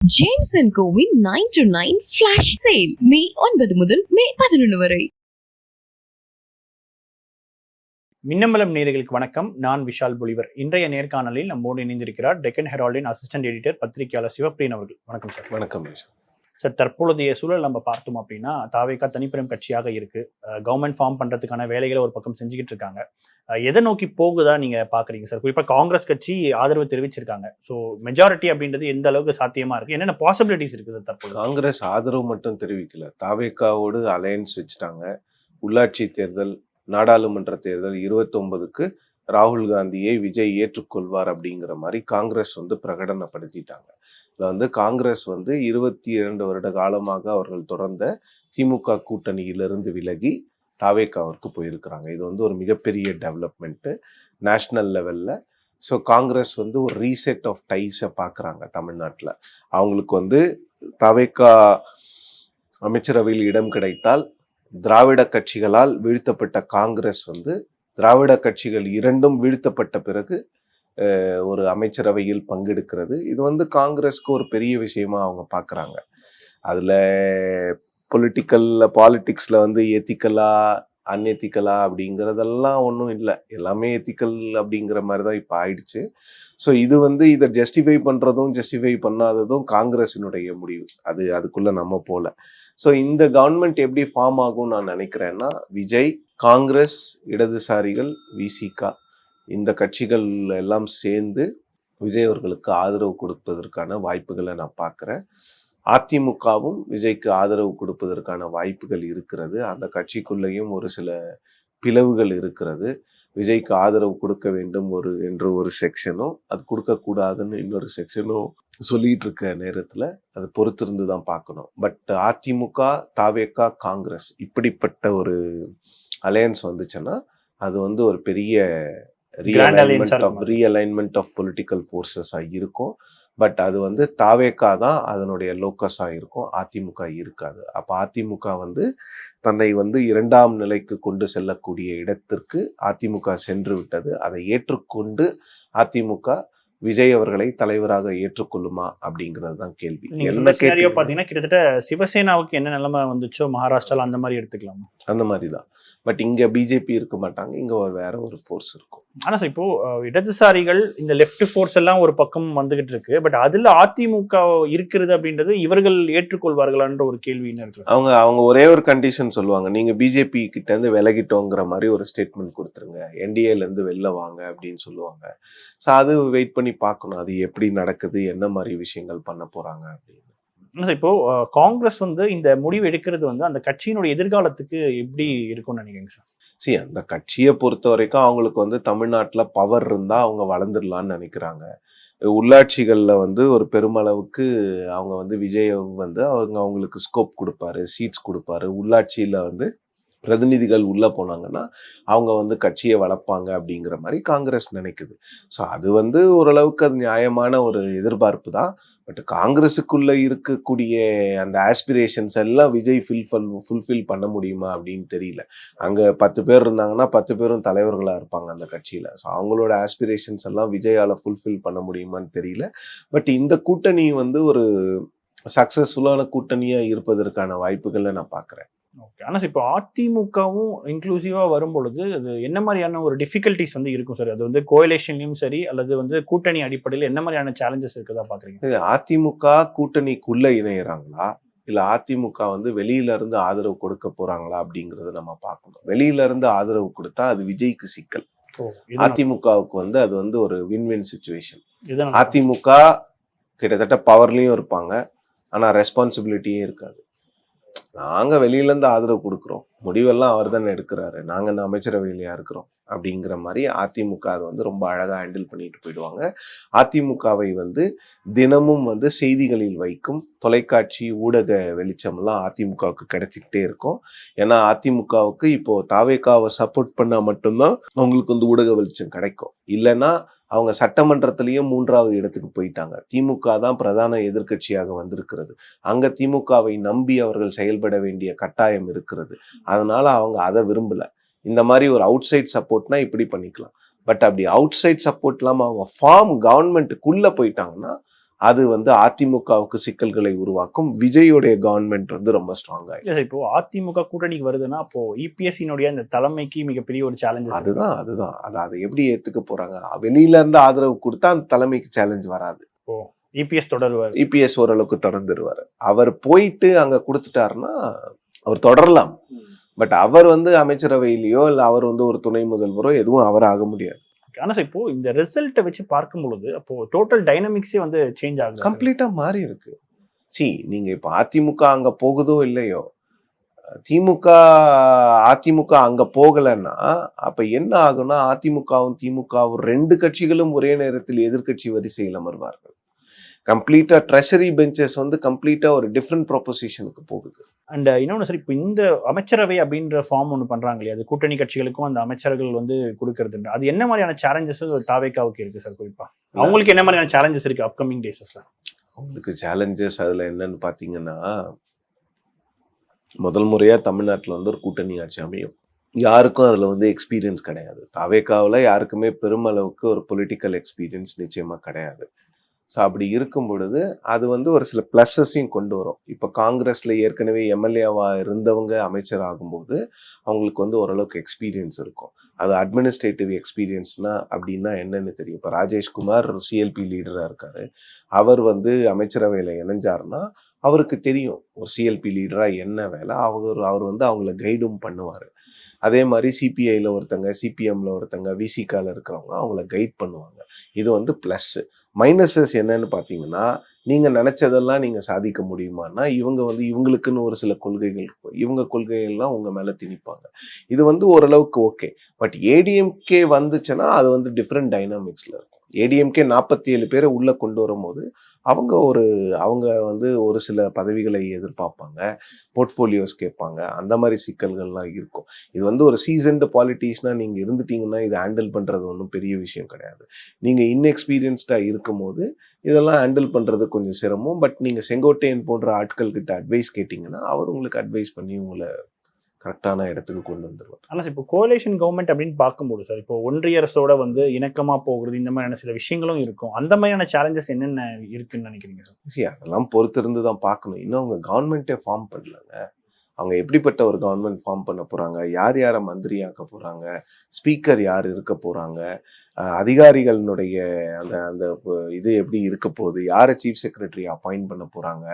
James and CoWIN 9 to 9 flash sale மே 9 முதல் மே 11 வரை. மின்னம்பலம் நேயர்களுக்கு வணக்கம். நான் விஷால் பொலிவர். இன்றைய நேர்காணலில் நம்மோடு இணைந்திருக்கிறார் டெக்கன் ஹெரால்டின் அசிஸ்டன்ட் எடிட்டர் பத்திரிகையாளர் சிவப்பிரியன் அவர்கள். வணக்கம் சார். வணக்கம் சார். தற்பொழுதைய சூழல் நம்ம பார்த்தோம் அப்படின்னா தாவேகா தனிப்பெரும் கட்சியாக இருக்கு. கவர்மெண்ட் ஃபார்ம் பண்றதுக்கான வேலைகளை ஒரு பக்கம் செஞ்சுக்கிட்டு இருக்காங்க. எதை நோக்கி போகுதா நீங்க பாக்குறீங்க சார்? குறிப்பா காங்கிரஸ் கட்சி ஆதரவு தெரிவிச்சிருக்காங்க. ஸோ மெஜாரிட்டி அப்படின்றது எந்த அளவுக்கு சாத்தியமா இருக்கு, என்னென்ன பாசிபிலிட்டிஸ் இருக்கு சார் தற்போது? காங்கிரஸ் ஆதரவு மட்டும் தெரிவிக்கல, தாவேகாவோடு அலையன்ஸ் வச்சுட்டாங்க. உள்ளாட்சி தேர்தல், நாடாளுமன்ற தேர்தல் 29க்கு ராகுல் காந்தியை விஜய் ஏற்றுக்கொள்வார் அப்படிங்கிற மாதிரி காங்கிரஸ் பிரகடனப்படுத்திட்டாங்க. இதில் காங்கிரஸ் 22 வருட காலமாக அவர்கள் தொடர்ந்த திமுக கூட்டணியிலிருந்து விலகி தாவேகாவிற்கு போயிருக்கிறாங்க. இது ஒரு மிகப்பெரிய டெவலப்மெண்ட்டு நேஷ்னல் லெவலில். ஸோ காங்கிரஸ் ஒரு ரீசெட் ஆஃப் டைஸை பார்க்குறாங்க தமிழ்நாட்டில். அவங்களுக்கு தாவேகா அமைச்சரவையில் இடம் கிடைத்தால் திராவிட கட்சிகளால் வீழ்த்தப்பட்ட காங்கிரஸ் திராவிட கட்சிகள் இரண்டும் வீழ்த்தப்பட்ட பிறகு ஒரு அமைச்சரவையில் பங்கெடுக்கிறது. இது காங்கிரஸ்க்கு ஒரு பெரிய விஷயமா அவங்க பார்க்குறாங்க. அதில் பாலிட்டிக்ஸில் எத்திக்கலா அன்எத்திக்கலா அப்படிங்கிறதெல்லாம் ஒன்றும் இல்லை, எல்லாமே எத்திக்கல் அப்படிங்கிற மாதிரி தான் இப்போ ஆயிடுச்சு. ஸோ இதை ஜஸ்டிஃபை பண்ணுறதும் ஜஸ்டிஃபை பண்ணாததும் காங்கிரஸினுடைய முடிவு. அதுக்குள்ளே நம்ம போல. ஸோ இந்த கவர்மெண்ட் எப்படி ஃபார்ம் ஆகும்னு நான் நினைக்கிறேன்னா, விஜய், காங்கிரஸ், இடதுசாரிகள், விசிகா, இந்த கட்சிகள் எல்லாம் சேர்ந்து விஜய் அவர்களுக்கு ஆதரவு கொடுப்பதற்கான வாய்ப்புகளை நான் பார்க்குறேன். அதிமுகவும் விஜய்க்கு ஆதரவு கொடுப்பதற்கான வாய்ப்புகள் இருக்கிறது. அந்த கட்சிக்குள்ளேயும் ஒரு சில பிளவுகள் இருக்கிறது. விஜய்க்கு ஆதரவு கொடுக்க வேண்டும் என்ற ஒரு செக்ஷனும், அது கொடுக்கக்கூடாதுன்னு இன்னொரு செக்ஷனும் சொல்லிட்டு இருக்க நேரத்தில் அதை பொறுத்திருந்து தான் பார்க்கணும். பட் அதிமுக, தாவேகா, காங்கிரஸ் இப்படிப்பட்ட ஒரு அலையன்ஸ் வந்துச்சுன்னா அது ஒரு பெரிய ரீஅலைன்மெண்ட் ஆஃப் பொலிட்டிக்கல் ஃபோர்ஸஸாக இருக்கும். பட் அது தாவேகா தான் அதனுடைய லோக்கஸாக இருக்கும், அதிமுக இருக்காது. அப்போ அதிமுக தன்னை இரண்டாம் நிலைக்கு கொண்டு செல்லக்கூடிய இடத்திற்கு அதிமுக சென்று விட்டது. அதை ஏற்றுக்கொண்டு அதிமுக விஜய் அவர்களை தலைவராக ஏற்றுக்கொள்ளுமா அப்படிங்கிறது தான் கேள்வி. பார்த்தீங்கன்னா கிட்டத்தட்ட சிவசேனாவுக்கு என்ன நிலைமை வந்துச்சோ மகாராஷ்டிரால அந்த மாதிரி எடுத்துக்கலாமா? அந்த மாதிரி தான். பட் இங்கே பிஜேபி இருக்க மாட்டாங்க, இங்கே வேற ஒரு ஃபோர்ஸ் இருக்கும். ஆனால் இப்போ இடதுசாரிகள் இந்த லெஃப்ட் ஃபோர்ஸ் எல்லாம் ஒரு பக்கம் வந்துகிட்டு இருக்கு. பட் அதுல அதிமுக இருக்கிறது அப்படின்றது இவர்கள் ஏற்றுக்கொள்வார்களான்ற ஒரு கேள்வி இருக்கு. அவங்க ஒரே ஒரு கண்டிஷன் சொல்லுவாங்க, நீங்க பிஜேபி கிட்ட இருந்து விலகிட்டோங்கிற மாதிரி ஒரு ஸ்டேட்மெண்ட் கொடுத்துருங்க, என்டிஏல இருந்து வெளில வாங்க அப்படின்னு சொல்லுவாங்க. ஸோ அது வெயிட் பண்ணி பார்க்கணும், அது எப்படி நடக்குது, என்ன மாதிரி விஷயங்கள் பண்ண போறாங்க அப்படின்னு. இப்போ காங்கிரஸ் இந்த முடிவு எடுக்கிறது அந்த கட்சியினுடைய எதிர்காலத்துக்கு எப்படி இருக்கும்னு நினைக்கிறீங்க சார்? அந்த கட்சியை பொறுத்த வரைக்கும் அவங்களுக்கு தமிழ்நாட்டில் பவர் இருந்தால் அவங்க வளர்ந்துடலான்னு நினைக்கிறாங்க. உள்ளாட்சிகளில் ஒரு பெருமளவுக்கு அவங்க விஜய் அவங்களுக்கு ஸ்கோப் கொடுப்பாரு, சீட்ஸ் கொடுப்பாரு. உள்ளாட்சியில் பிரதிநிதிகள் உள்ளே போனாங்கன்னா அவங்க கட்சியை வளர்ப்பாங்க அப்படிங்கிற மாதிரி காங்கிரஸ் நினைக்குது. ஸோ அது ஓரளவுக்கு அது நியாயமான ஒரு எதிர்பார்ப்பு தான். பட் காங்கிரஸுக்குள்ள இருக்கக்கூடிய அந்த ஆஸ்பிரேஷன்ஸ் எல்லாம் விஜய் ஃபுல்ஃபில் பண்ண முடியுமா அப்படின்னு தெரியல. அங்கே 10 பேர் இருந்தாங்கன்னா 10 பேரும் தலைவர்களாக இருப்பாங்க அந்த கட்சியில். ஸோ அவங்களோட ஆஸ்பிரேஷன்ஸ் எல்லாம் விஜயால் ஃபுல்ஃபில் பண்ண முடியுமான்னு தெரியல. பட் இந்த கூட்டணி ஒரு சக்ஸஸ்ஃபுல்லான கூட்டணியாக இருப்பதற்கான வாய்ப்புகளை நான் பார்க்குறேன். ஓகே. ஆனால் இப்போ அதிமுகவும் இன்க்ளூசிவாக வரும்பொழுது அது என்ன மாதிரியான ஒரு டிஃபிகல்ட்டிஸ் இருக்கும் சார்? அது கோயலேஷன்லையும் சரி அல்லது கூட்டணி அடிப்படையில் என்ன மாதிரியான சேலஞ்சஸ் இருக்குதா பார்க்குறீங்க? அதிமுக கூட்டணிக்குள்ளே இணையிறாங்களா இல்லை அதிமுக வெளியில இருந்து ஆதரவு கொடுக்க போறாங்களா அப்படிங்கிறத நம்ம பார்க்கணும். வெளியில இருந்து ஆதரவு கொடுத்தா அது விஜய்க்கு சிக்கல். அதிமுகவுக்கு அது ஒரு வின்வின் சிச்சுவேஷன். அதிமுக கிட்டத்தட்ட பவர்லையும் இருப்பாங்க, ஆனால் ரெஸ்பான்சிபிலிட்டியே இருக்காது. நாங்கள் வெளியிலேருந்து ஆதரவு கொடுக்குறோம், முடிவெல்லாம் அவர் தானே எடுக்கிறாரு, நாங்கள் இந்த அமைச்சரவையிலையா இருக்கிறோம் அப்படிங்கிற மாதிரி அதிமுக அதை ரொம்ப அழகாக ஹேண்டில் பண்ணிட்டு போயிடுவாங்க. அதிமுகவை தினமும் செய்திகளில் வைக்கும் தொலைக்காட்சி ஊடக வெளிச்சம்லாம் அதிமுகவுக்கு கிடைச்சிக்கிட்டே இருக்கும். ஏன்னா அதிமுகவுக்கு இப்போ தாவேகாவை சப்போர்ட் பண்ணால் மட்டும்தான் அவங்களுக்கு ஊடக வெளிச்சம் கிடைக்கும். இல்லைன்னா அவங்க சட்டமன்றத்திலையும் 3வது இடத்துக்கு போயிட்டாங்க. திமுக தான் பிரதான எதிர்கட்சியாக வந்திருக்கிறது. அங்க திமுகவை நம்பி அவர்கள் செயல்பட வேண்டிய கட்டாயம் இருக்கிறது. அதனால அவங்க அதை விரும்பல. இந்த மாதிரி ஒரு அவுட் சைட் சப்போர்ட்னா இப்படி பண்ணிக்கலாம். பட் அப்படி அவுட் சைட் சப்போர்ட் இல்லாமல் அவங்க ஃபார்ம் கவர்மெண்ட்டுக்குள்ள போயிட்டாங்கன்னா அது வந்து அதிமுகவுக்கு சிக்கல்களை உருவாக்கும். விஜயோடைய கவர்மெண்ட் வந்து ரொம்ப ஸ்ட்ராங் ஆயிடும். இல்ல இப்போ அதிமுக கூட்டணிக்கு வருதுன்னா அப்போ இபிஎஸ்சினுடைய அந்த தலைமைக்கு மிகப்பெரிய ஒரு சேலஞ்சஸ். அதுதான் அதை எப்படி ஏத்துக்க போறாங்க? வெளியில இருந்து ஆதரவு கொடுத்தா அந்த தலைமைக்கு சேலஞ்ச் வராது. இபிஎஸ் தொடருவார். இபிஎஸ் ஓரளவுக்கு தொடர்ந்துருவாரு. அவர் போயிட்டு அங்க கொடுத்துட்டாருன்னா அவர் தொடரலாம். பட் அவர் வந்து அமைச்சரவையிலயோ இல்ல அவர் வந்து ஒரு துணை முதல்வரோ எதுவும் அவர் ஆக முடியாது. ஆனா இப்போ இந்த ரிசல்ட்டை வச்சு பார்க்கும் பொழுது அப்போ டோட்டல் டைனமிக்ஸே வந்து சேஞ்ச் ஆகுது. கம்ப்ளீட்டா மாறி இருக்கு. நீங்க இப்ப அதிமுக அங்க போகுதோ இல்லையோ, அதிமுக அங்க போகலன்னா அப்ப என்ன ஆகும்னா அதிமுகவும் திமுகவும் 2 கட்சிகளும் ஒரே நேரத்தில் எதிர்கட்சி வரிசையில் அமர்வார்கள். கம்ப்ளீட்டா ட்ரெஷரி பெஞ்சஸ் வந்து கம்ப்ளீட்டா ஒரு டிஃப்ரெண்ட் ப்ரொபோசிஷனுக்கு போகுது. அண்ட் இன்னொன்று சார், இப்போ இந்த அமைச்சரவை அப்படின்ற ஃபார்ம் ஒன்று பண்றாங்க இல்லையா, அது கூட்டணி கட்சிகளுக்கும் அந்த அமைச்சர்கள் வந்து கொடுக்கறது, அது என்ன மாதிரியான சேலஞ்சஸ் தாவேக்காவுக்கு இருக்கு சார்? குறிப்பா அவங்களுக்கு என்ன மாதிரியான சேலஞ்சஸ் இருக்கு அப்கமிங் டேஸஸ்ல? அவங்களுக்கு சேலஞ்சஸ் அதுல என்னன்னு பாத்தீங்கன்னா, முதல் முறையா தமிழ்நாட்டில் வந்து ஒரு கூட்டணி ஆட்சி அமையும். யாருக்கும் அதுல வந்து எக்ஸ்பீரியன்ஸ் கிடையாது. தாவேக்காவில் யாருக்குமே பெருமளவுக்கு ஒரு பொலிட்டிக்கல் எக்ஸ்பீரியன்ஸ் நிச்சயமா கிடையாது. ஸோ அப்படி இருக்கும் பொழுது அது வந்து ஒரு சில ப்ளஸஸையும் கொண்டு வரும். இப்போ காங்கிரஸ்ல ஏற்கனவே எம்எல்ஏவா இருந்தவங்க அமைச்சர் ஆகும்போது அவங்களுக்கு வந்து ஓரளவுக்கு எக்ஸ்பீரியன்ஸ் இருக்கும். அது அட்மினிஸ்ட்ரேட்டிவ் எக்ஸ்பீரியன்ஸ்னா அப்படின்னா என்னன்னு தெரியும். இப்போ ராஜேஷ்குமார் சிஎல்பி லீடரா இருக்காரு. அவர் வந்து அமைச்சரவையில இணைஞ்சாருன்னா அவருக்கு தெரியும் ஒரு சிஎல்பி லீடரா என்ன வேலை. அவர் வந்து அவங்கள கைடும் பண்ணுவார். அதே மாதிரி சிபிஐல ஒருத்தங்க, சிபிஎம்ல ஒருத்தங்க, விசிகால இருக்கிறவங்க அவங்கள கைட் பண்ணுவாங்க. இது வந்து ப்ளஸ். மைனஸஸ் என்னன்னு பார்த்தீங்கன்னா, நீங்க நினைச்சதெல்லாம் நீங்க சாதிக்க முடியுமான்னா இவங்க வந்து இவங்களுக்குன்னு ஒரு சில கொள்கைகள் இருக்கும். இவங்க கொள்கைகள்லாம் உங்க மேல திணிப்பாங்க. இது வந்து ஓரளவுக்கு ஓகே. பட் ஏடிஎம்கே வந்துச்சுன்னா அது வந்து டிஃப்ரெண்ட் டைனாமிக்ஸ்ல இருக்கும். ஏடிஎம்கே 47 பேரை உள்ள கொண்டு வரும்போது அவங்க வந்து ஒரு சில பதவிகளை எதிர்பார்ப்பாங்க, போர்ட்ஃபோலியோஸ் கேட்பாங்க. அந்த மாதிரி சிக்கல்கள்லாம் இருக்கும். இது வந்து ஒரு சீசன்டு பாலிட்டிஷனா நீங்க இருந்துட்டீங்கன்னா இது ஹேண்டில் பண்றது ஒன்றும் பெரிய விஷயம் கிடையாது. நீங்க இன்எக்ஸ்பீரியன்ஸ்டா இருக்கும்போது இதெல்லாம் ஹேண்டில் பண்றது கொஞ்சம் சிரமம். பட் நீங்க செங்கோட்டையன் போன்ற ஆட்கள் கிட்ட அட்வைஸ் கேட்டீங்கன்னா அவர் உங்களுக்கு அட்வைஸ் பண்ணி உங்களை கரெக்டான இடத்துக்கு கொண்டு வந்துருவார். ஆனால் இப்போ கோலேஷன் கவர்மெண்ட் அப்படின்னு பார்க்கும்போது சார், இப்போ ஒன்றிய அரசோட வந்து இணக்கமா போகிறது, இந்த மாதிரியான சில விஷயங்களும் இருக்கும். அந்த மாதிரியான சேலஞ்சஸ் என்னென்ன இருக்குன்னு நினைக்கிறீங்க சார்? அதெல்லாம் பொறுத்திருந்து தான் பார்க்கணும். இன்னும் அவங்க கவர்மெண்ட்டே ஃபார்ம் பண்ணலங்க. அவங்க எப்படிப்பட்ட ஒரு கவர்மெண்ட் ஃபார்ம் பண்ண போறாங்க, யார் யாரை மந்திரியாக்க போறாங்க, ஸ்பீக்கர் யார் இருக்க போறாங்க, அதிகாரிகளினுடைய அந்த அந்த இது எப்படி இருக்க போகுது, யாரை சீஃப் செக்ரட்டரி அப்பாயிண்ட் பண்ண போறாங்க,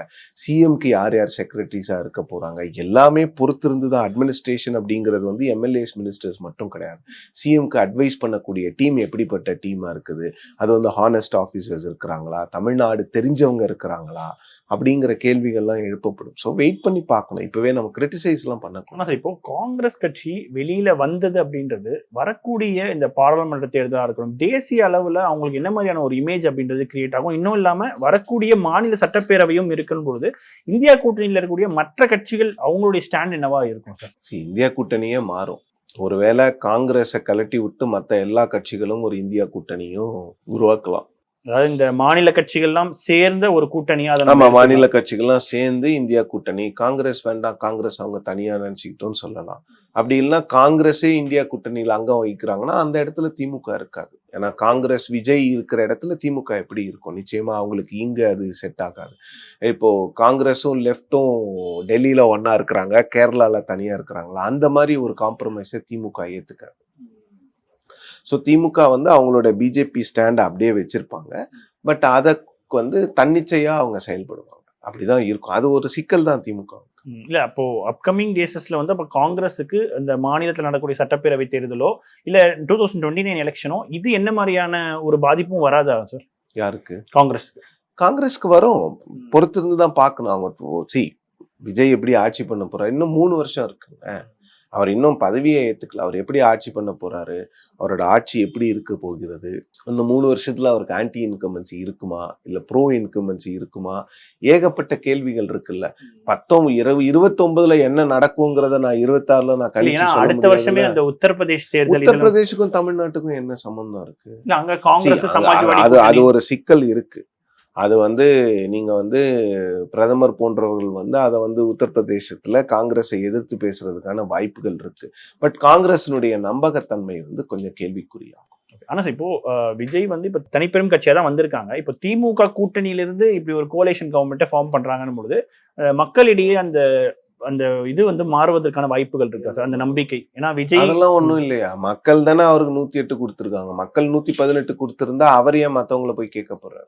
சிஎம்க்கு யார் யார் செக்ரட்டரிஸா இருக்க போறாங்க, எல்லாமே பொறுத்திருந்து தான். அட்மினிஸ்ட்ரேஷன் அப்படிங்கிறது வந்து எம்எல்ஏஸ் மினிஸ்டர்ஸ் மட்டும் கிடையாது. சிஎம்க்கு அட்வைஸ் பண்ணக்கூடிய டீம் எப்படிப்பட்ட டீமா இருக்குது, அது வந்து ஹானஸ்ட் ஆஃபீஸர்ஸ் இருக்கிறாங்களா, தமிழ்நாடு தெரிஞ்சவங்க இருக்கிறாங்களா, அப்படிங்கிற கேள்விகள்லாம் எழுப்பப்படும். ஸோ வெயிட் பண்ணி பார்க்கணும். இப்பவே நம்ம கிரிட்டிசைஸ்லாம் பண்ணக்கூடாது. ஆனால் இப்போ காங்கிரஸ் கட்சி வெளியில வந்தது அப்படின்றது வரக்கூடிய இந்த பாராளுமன்ற தேர்தலாக இருக்கணும், தேசிய அளவில் அவங்களுக்கு என்ன மாதிரியான ஒரு இமேஜ் அப்படின்றது கிரியேட் ஆகும். இன்னும் இல்லாமல் வரக்கூடிய மாநில சட்டப்பேரவையும் இருக்கும் பொழுது இந்தியா கூட்டணியில் இருக்கக்கூடிய மற்ற கட்சிகள் அவங்களுடைய ஸ்டாண்ட் என்னவா இருக்கும் சார்? இந்தியா கூட்டணியே மாறும். ஒருவேளை காங்கிரஸை கலட்டி விட்டு மற்ற எல்லா கட்சிகளும் ஒரு இந்தியா கூட்டணியும் உருவாக்கலாம். அதாவது இந்த மாநில கட்சிகள்லாம் சேர்ந்த ஒரு கூட்டணியா? ஆமா, மாநில கட்சிகள்லாம் சேர்ந்து இந்தியா கூட்டணி. காங்கிரஸ் வேண்டாம், காங்கிரஸ் அவங்க தனியா நினைச்சுக்கிட்டோம்னு சொல்லலாம். அப்படி இல்லைன்னா காங்கிரஸே இந்தியா கூட்டணியில அங்கம் வகிக்கிறாங்கன்னா அந்த இடத்துல திமுக இருக்காது. ஏன்னா காங்கிரஸ் விஜய் இருக்கிற இடத்துல திமுக எப்படி இருக்கும்? நிச்சயமா அவங்களுக்கு இங்க அது செட் ஆகாது. இப்போ காங்கிரஸும் லெஃப்டும் டெல்லியில ஒன்னா இருக்கிறாங்க, கேரளால தனியா இருக்கிறாங்களா, அந்த மாதிரி ஒரு காம்ப்ரமைஸை திமுக ஏத்துக்காது. ஸோ திமுக வந்து அவங்களோட பிஜேபி ஸ்டாண்டை அப்படியே வச்சிருப்பாங்க. பட் அதை வந்து தன்னிச்சையா அவங்க செயல்படுவாங்க. அப்படிதான் இருக்கும். அது ஒரு சிக்கல் தான் திமுக. இல்ல அப்போ அப்கமிங் டேஸஸ்ல வந்து அப்ப காங்கிரஸுக்கு இந்த மாநிலத்தில் நடக்கக்கூடிய சட்டப்பேரவை தேர்தலோ இல்ல 2029 எலெக்ஷனோ இது என்ன மாதிரியான ஒரு பாதிப்பும் வராதா சார்? யாருக்கு? காங்கிரஸ்க்கு வரும். பொறுத்திருந்து தான் பார்க்கணும். அவங்க விஜய் எப்படி ஆட்சி பண்ண போறாரு? இன்னும் 3 வருஷம் இருக்குங்க. அவர் இன்னும் பதவியை ஏற்றுக்கல. அவர் எப்படி ஆட்சி பண்ண போறாரு, அவரோட ஆட்சி எப்படி இருக்க போகிறது, அந்த 3 வருஷத்துல அவருக்கு ஆன்டி இன்கம்பன்சி இருக்குமா இல்ல ப்ரோ இன்கம்பன்சி இருக்குமா, ஏகப்பட்ட கேள்விகள் இருக்குல்ல. 29 என்ன நடக்குங்கிறத நான் 26 நான் கழிச்சு அடுத்த வருஷமே அந்த உத்தரப்பிரதேசுக்கும் தமிழ்நாட்டுக்கும் என்ன சம்பந்தம் இருக்கு? அங்க காங்கிரஸ் அது ஒரு சிக்கல் இருக்கு. அது வந்து நீங்க வந்து பிரதமர் போன்றவர்கள் வந்து அதை வந்து உத்தரப்பிரதேசத்துல காங்கிரஸை எதிர்த்து பேசுறதுக்கான வாய்ப்புகள் இருக்கு. பட் காங்கிரஸினுடைய நம்பகத்தன்மை வந்து கொஞ்சம் கேள்விக்குறியாகும். ஆனா சார் இப்போ விஜய் வந்து இப்ப தனிப்பெரும் கட்சியா தான் வந்திருக்காங்க. இப்போ திமுக கூட்டணியிலிருந்து இப்படி ஒரு கோலேஷன் கவர்மெண்ட்டை ஃபார்ம் பண்றாங்கன்னு பொழுது மக்களிடையே அந்த அந்த இது வந்து மாறுவதற்கான வாய்ப்புகள் இருக்கா சார், அந்த நம்பிக்கை? ஏன்னா விஜய் அதெல்லாம் ஒண்ணும் இல்லையா, மக்கள் தானே அவருக்கு 108 கொடுத்திருக்காங்க. மக்கள் 118 கொடுத்திருந்தா அவர் ஏன் மத்தவங்கள போய் கேட்க போறாரு?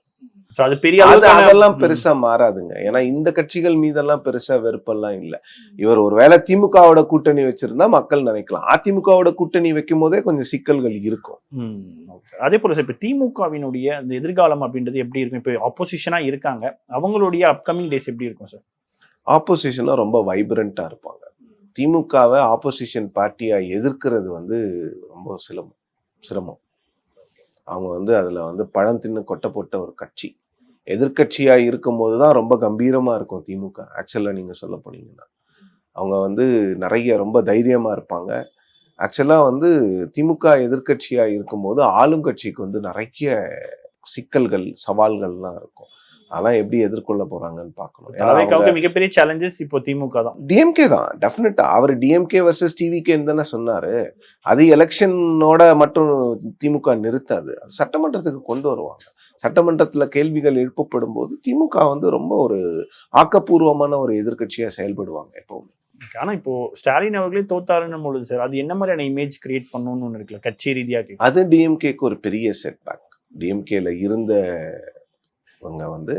அது பெரிய அளவுக்கான அதெல்லாம் பெருசா மாறாதுங்க. ஏன்னா இந்த கட்சிகள் மீதெல்லாம் பெருசா வெறுப்பெல்லாம் இல்ல. இவர் ஒருவேளை திமுகவோட கூட்டணி வச்சிருந்தா மக்கள் நினைக்கலாம். அதிமுகவோட கூட்டணி வைக்கும் போதே கொஞ்சம் சிக்கல்கள் இருக்கும். அதே போல சார் இப்ப திமுகவினுடைய அந்த எதிர்காலம் அப்படின்றது எப்படி இருக்கும்? இப்போ ஆப்போசிஷனா இருக்காங்க, அவங்களுடைய அப்கமிங் டேஸ் எப்படி இருக்கும் சார்? ஆப்போசிஷனா ரொம்ப வைப்ரண்டா இருப்பாங்க. திமுகவை ஆப்போசிஷன் பார்ட்டியா எதிர்க்கிறது வந்து ரொம்ப சிரமம். அவங்க வந்து அதுல வந்து பழம் தின்னு கொட்டை போட்ட ஒரு கட்சி. எதிர்கட்சியா இருக்கும் போதுதான் ரொம்ப கம்பீரமா இருக்கும் திமுக. ஆக்சுவலா நீங்க சொல்ல போனீங்கன்னா அவங்க வந்து நிறைய ரொம்ப தைரியமா இருப்பாங்க. ஆக்சுவலா வந்து திமுக எதிர்கட்சியா இருக்கும்போது ஆளும் கட்சிக்கு வந்து நிறைய சிக்கல்கள், சவால்கள்லாம் இருக்கும். அதெல்லாம் எப்படி எதிர்கொள்ள போறாங்கன்னு பார்க்கணும். மிகப்பெரிய சேலஞ்சஸ் இப்போ திமுக தான், டிஎம்கே தான் டெஃபினட்டா. அவர் டிஎம்கே வர்சஸ் டிவிகேன்னு தானே சொன்னாரு. அது எலெக்ஷனோட மட்டும் திமுக நிறுத்தாது, சட்டமன்றத்துக்கு கொண்டு வருவாங்க. சட்டமன்றத்துல கேள்விகள் எழுப்பப்படும் போது திமுக வந்து ரொம்ப ஒரு ஆக்கப்பூர்வமான ஒரு எதிர்கட்சியா செயல்படுவாங்க எப்பவுமே. ஆனா இப்போ ஸ்டாலின் அவர்களே தோத்தாருன்னு பொழுது சார், அது என்ன மாதிரியான இமேஜ் கிரியேட் பண்ணணும்னு ஒன்று இருக்குல்ல கட்சி ரீதியாக? அது டிஎம்கேக்கு ஒரு பெரிய செட்பேக். டிஎம்கேல இருந்தவங்க வந்து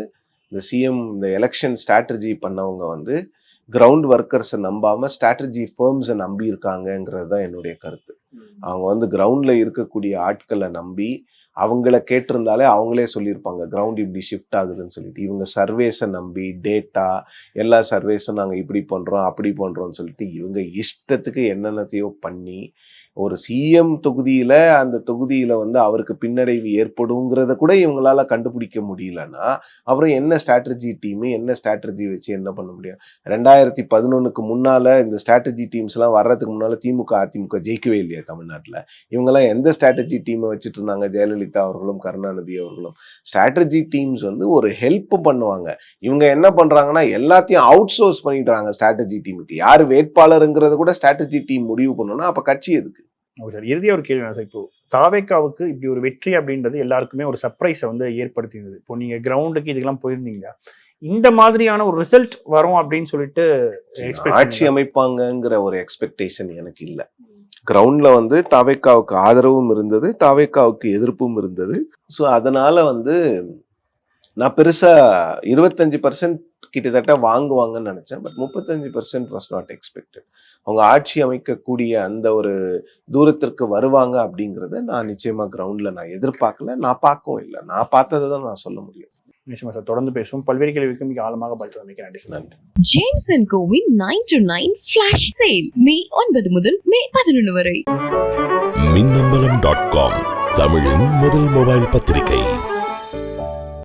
இந்த சிஎம் இந்த எலெக்ஷன் ஸ்ட்ராட்டஜி பண்ணவங்க வந்து கிரவுண்ட் ஒர்க்கர்ஸை நம்பாம ஸ்ட்ராட்டஜி ஃபர்ம்ஸை நம்பி இருக்காங்கங்கிறது தான் என்னுடைய கருத்து. அவங்க வந்து கிரவுண்ட்ல இருக்கக்கூடிய ஆட்களை நம்பி அவங்கள கேட்டிருந்தாலே அவங்களே சொல்லியிருப்பாங்க கிரவுண்ட் இப்படி ஷிஃப்ட் ஆகுதுன்னு சொல்லிட்டு. இவங்க சர்வேஸை நம்பி டேட்டா எல்லா சர்வேஸும் நாங்கள் இப்படி பண்ணுறோம் அப்படி பண்ணுறோம்னு சொல்லிட்டு இவங்க இஷ்டத்துக்கு என்னென்னத்தையோ பண்ணி ஒரு சிஎம் தொகுதியில் அந்த தொகுதியில் வந்து அவருக்கு பின்னடைவு ஏற்படுங்கிறத கூட இவங்களால கண்டுபிடிக்க முடியலன்னா அப்புறம் என்ன ஸ்ட்ராட்டஜி டீமு, என்ன ஸ்ட்ராட்டஜி வச்சு என்ன பண்ண முடியும்? 2011க்கு முன்னால் இந்த ஸ்ட்ராட்டஜி டீம்ஸ்லாம் வர்றதுக்கு முன்னால் திமுக அதிமுக ஜெயிக்கவே இல்லையா தமிழ்நாட்டில்? இவங்கெல்லாம் எந்த ஸ்ட்ராட்டஜி டீமை வச்சுட்டு இருந்தாங்க? ஜெயலலிதா அவர்களும் கருணாநிதி அவர்களும். ஸ்ட்ராட்டஜி டீம்ஸ் வந்து ஒரு ஹெல்ப் பண்ணுவாங்க. இவங்க என்ன பண்ணுறாங்கன்னா எல்லாத்தையும் அவுட் சோர்ஸ் பண்ணிடுறாங்க ஸ்ட்ராட்டஜி டீமுக்கு. யார் வேட்பாளருங்கிறத கூட ஸ்ட்ராட்டஜி டீம் முடிவு பண்ணணும்னா அப்போ கட்சி எதுக்கு? சார் இறுதியாக ஒரு கேள்வி சார், இப்போ தாவேக்காவுக்கு இப்படி ஒரு வெற்றி அப்படின்றது எல்லாருக்குமே ஒரு சர்ப்ரைஸை வந்து ஏற்படுத்தினது. இப்போ நீங்க கிரவுண்டுக்கு இதுக்கெல்லாம் போயிருந்தீங்க, இந்த மாதிரியான ஒரு ரிசல்ட் வரும் அப்படின்னு சொல்லிட்டு ஆட்சி அமைப்பாங்கங்கிற ஒரு எக்ஸ்பெக்டேஷன் எனக்கு இல்லை. கிரவுண்ட்ல வந்து தாவேக்காவுக்கு ஆதரவும் இருந்தது, தாவேக்காவுக்கு எதிர்ப்பும் இருந்தது. ஸோ அதனால வந்து நான் பெருசா 25% கிட்டத்தட்ட வாங்குவாங்கன்னு நினைச்சேன். But 35% was not expected. அவங்க ஆட்சி அமைக்கக்கூடிய அந்த ஒரு தூரத்திற்கு வருவாங்க அப்படிங்கிறத நான் நிச்சயமா கிரவுண்ட்ல நான் எதிர்பார்க்கல, நான் பார்க்கவும் இல்லை. நான் பார்த்ததை தான் நான் சொல்ல முடியும். நிச்சயமா சார், தொடர்ந்து பேசுவோம். பல்வேறு கேள்விக்கு மிக ஆழமாக பதில் அமைக்க நன்றி. James and CoWIN 9 to 9 flash sale மே 9 முதல் மே 11 வரை. மின்னம்பலம்.com தமிழின் முதல் மொபைல் பத்திரிகை.